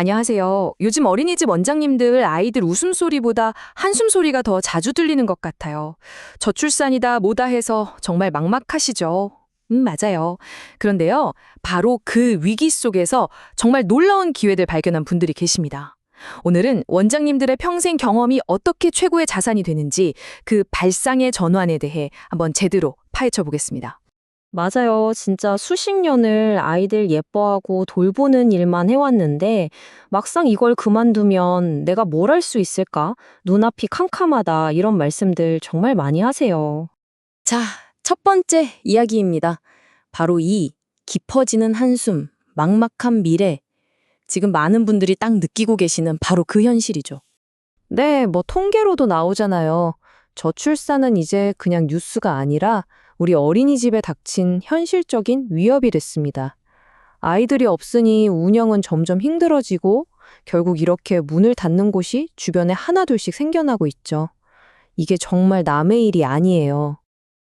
안녕하세요. 요즘 어린이집 원장님들 아이들 웃음소리보다 한숨소리가 더 자주 들리는 것 같아요. 저출산이다 뭐다 해서 정말 막막하시죠? 맞아요. 그런데요, 바로 그 위기 속에서 정말 놀라운 기회들 발견한 분들이 계십니다. 오늘은 원장님들의 평생 경험이 어떻게 최고의 자산이 되는지 그 발상의 전환에 대해 한번 제대로 파헤쳐 보겠습니다. 맞아요. 진짜 수십 년을 아이들 예뻐하고 돌보는 일만 해왔는데 막상 이걸 그만두면 내가 뭘 할 수 있을까? 눈앞이 캄캄하다. 이런 말씀들 정말 많이 하세요. 자, 첫 번째 이야기입니다. 바로 이 깊어지는 한숨, 막막한 미래. 지금 많은 분들이 딱 느끼고 계시는 바로 그 현실이죠. 네, 뭐 통계로도 나오잖아요. 저출산은 이제 그냥 뉴스가 아니라 우리 어린이집에 닥친 현실적인 위협이 됐습니다. 아이들이 없으니 운영은 점점 힘들어지고 결국 이렇게 문을 닫는 곳이 주변에 하나둘씩 생겨나고 있죠. 이게 정말 남의 일이 아니에요.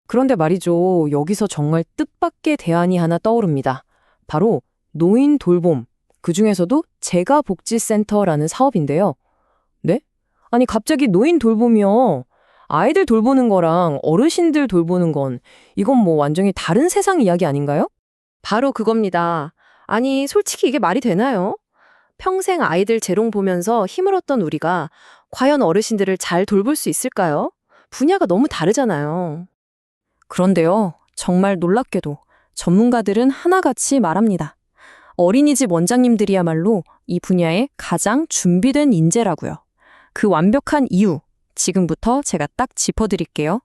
그런데 말이죠. 여기서 정말 뜻밖의 대안이 하나 떠오릅니다. 바로 노인 돌봄. 그중에서도 재가복지센터라는 사업인데요. 네? 아니 갑자기 노인 돌봄이요. 아이들 돌보는 거랑 어르신들 돌보는 건 이건 뭐 완전히 다른 세상 이야기 아닌가요? 바로 그겁니다. 아니, 솔직히 이게 말이 되나요? 평생 아이들 재롱 보면서 힘을 얻던 우리가 과연 어르신들을 잘 돌볼 수 있을까요? 분야가 너무 다르잖아요. 그런데요. 정말 놀랍게도 전문가들은 하나같이 말합니다. 어린이집 원장님들이야말로 이 분야에 가장 준비된 인재라고요. 그 완벽한 이유, 지금부터 제가 딱 짚어드릴게요.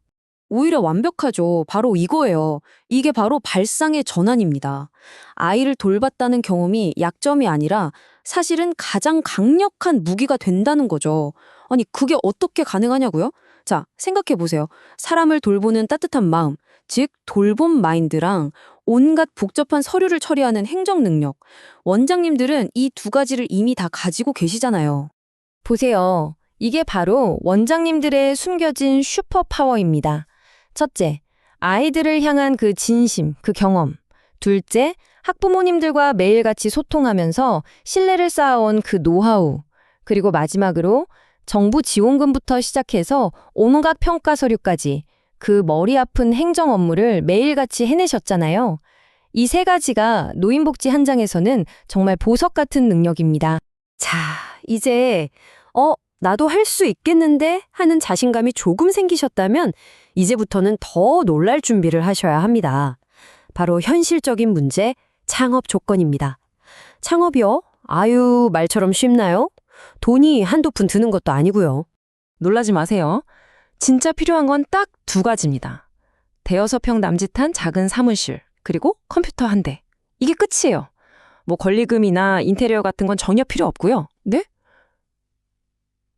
오히려 완벽하죠. 바로 이거예요. 이게 바로 발상의 전환입니다. 아이를 돌봤다는 경험이 약점이 아니라 사실은 가장 강력한 무기가 된다는 거죠. 아니, 그게 어떻게 가능하냐고요? 자, 생각해 보세요. 사람을 돌보는 따뜻한 마음, 즉 돌봄 마인드랑 온갖 복잡한 서류를 처리하는 행정 능력. 원장님들은 이 두 가지를 이미 다 가지고 계시잖아요. 보세요. 이게 바로 원장님들의 숨겨진 슈퍼파워입니다. 첫째, 아이들을 향한 그 진심, 그 경험. 둘째, 학부모님들과 매일같이 소통하면서 신뢰를 쌓아온 그 노하우. 그리고 마지막으로 정부 지원금부터 시작해서 온갖 평가 서류까지 그 머리 아픈 행정 업무를 매일같이 해내셨잖아요. 이 세 가지가 노인복지 현장에서는 정말 보석 같은 능력입니다. 자, 이제 나도 할 수 있겠는데 하는 자신감이 조금 생기셨다면 이제부터는 더 놀랄 준비를 하셔야 합니다. 바로 현실적인 문제, 창업 조건입니다. 창업이요? 아유, 말처럼 쉽나요? 돈이 한두 푼 드는 것도 아니고요. 놀라지 마세요. 진짜 필요한 건 딱 두 가지입니다. 대여섯 평 남짓한 작은 사무실, 그리고 컴퓨터 한 대. 이게 끝이에요. 뭐 권리금이나 인테리어 같은 건 전혀 필요 없고요. 네?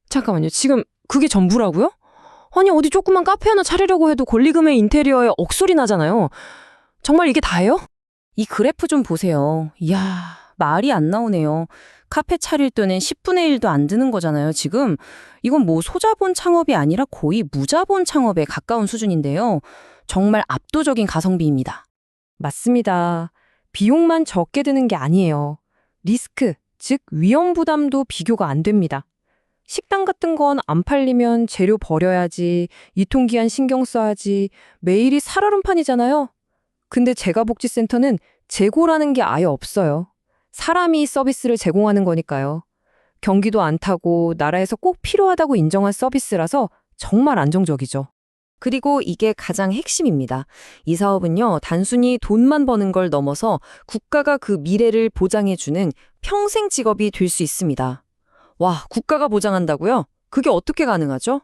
잠깐만요. 지금 그게 전부라고요? 아니 어디 조그만 카페 하나 차리려고 해도 권리금에 인테리어에 억소리 나잖아요. 정말 이게 다예요? 이 그래프 좀 보세요. 이야, 말이 안 나오네요. 카페 차릴 때는 10분의 1도 안 드는 거잖아요, 지금. 이건 뭐 소자본 창업이 아니라 거의 무자본 창업에 가까운 수준인데요. 정말 압도적인 가성비입니다. 맞습니다. 비용만 적게 드는 게 아니에요. 리스크, 즉 위험 부담도 비교가 안 됩니다. 식당 같은 건 안 팔리면 재료 버려야지, 유통기한 신경 써야지, 매일이 살얼음판이잖아요. 근데 재가복지센터는 재고라는 게 아예 없어요. 사람이 서비스를 제공하는 거니까요. 경기도 안 타고 나라에서 꼭 필요하다고 인정한 서비스라서 정말 안정적이죠. 그리고 이게 가장 핵심입니다. 이 사업은요, 단순히 돈만 버는 걸 넘어서 국가가 그 미래를 보장해주는 평생 직업이 될 수 있습니다. 와, 국가가 보장한다고요? 그게 어떻게 가능하죠?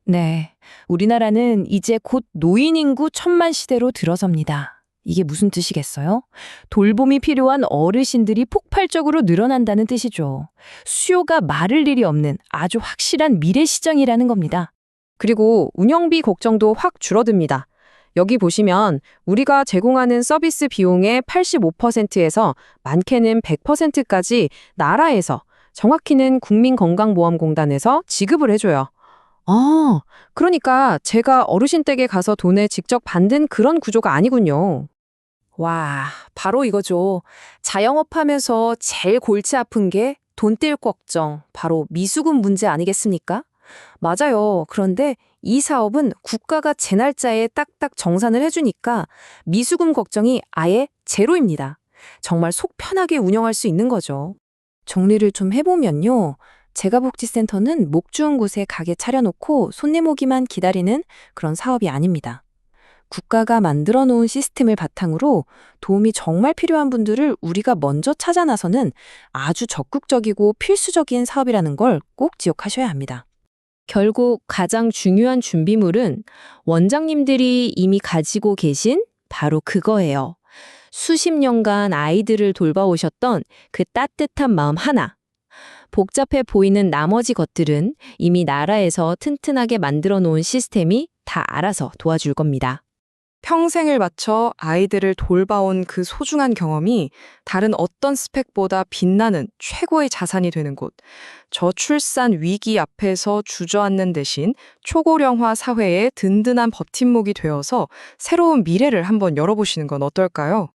네, 우리나라는 이제 곧 노인 인구 1000만 시대로 들어섭니다. 이게 무슨 뜻이겠어요? 돌봄이 필요한 어르신들이 폭발적으로 늘어난다는 뜻이죠. 수요가 마를 일이 없는 아주 확실한 미래 시장이라는 겁니다. 그리고 운영비 걱정도 확 줄어듭니다. 여기 보시면 우리가 제공하는 서비스 비용의 85%에서 많게는 100%까지 나라에서, 정확히는 국민건강보험공단에서 지급을 해줘요. 그러니까 제가 어르신 댁에 가서 돈을 직접 받는 그런 구조가 아니군요. 와, 바로 이거죠. 자영업하면서 제일 골치 아픈 게 돈 뗄 걱정, 바로 미수금 문제 아니겠습니까? 맞아요. 그런데 이 사업은 국가가 제 날짜에 딱딱 정산을 해주니까 미수금 걱정이 아예 제로입니다. 정말 속 편하게 운영할 수 있는 거죠. 정리를 좀 해보면요. 재가복지센터는 목 주은 곳에 가게 차려놓고 손님 오기만 기다리는 그런 사업이 아닙니다. 국가가 만들어 놓은 시스템을 바탕으로 도움이 정말 필요한 분들을 우리가 먼저 찾아 나서는 아주 적극적이고 필수적인 사업이라는 걸 꼭 기억하셔야 합니다. 결국 가장 중요한 준비물은 원장님들이 이미 가지고 계신 바로 그거예요. 수십 년간 아이들을 돌봐오셨던 그 따뜻한 마음 하나. 복잡해 보이는 나머지 것들은 이미 나라에서 튼튼하게 만들어 놓은 시스템이 다 알아서 도와줄 겁니다. 평생을 바쳐 아이들을 돌봐온 그 소중한 경험이 다른 어떤 스펙보다 빛나는 최고의 자산이 되는 곳. 저출산 위기 앞에서 주저앉는 대신 초고령화 사회의 든든한 버팀목이 되어서 새로운 미래를 한번 열어보시는 건 어떨까요?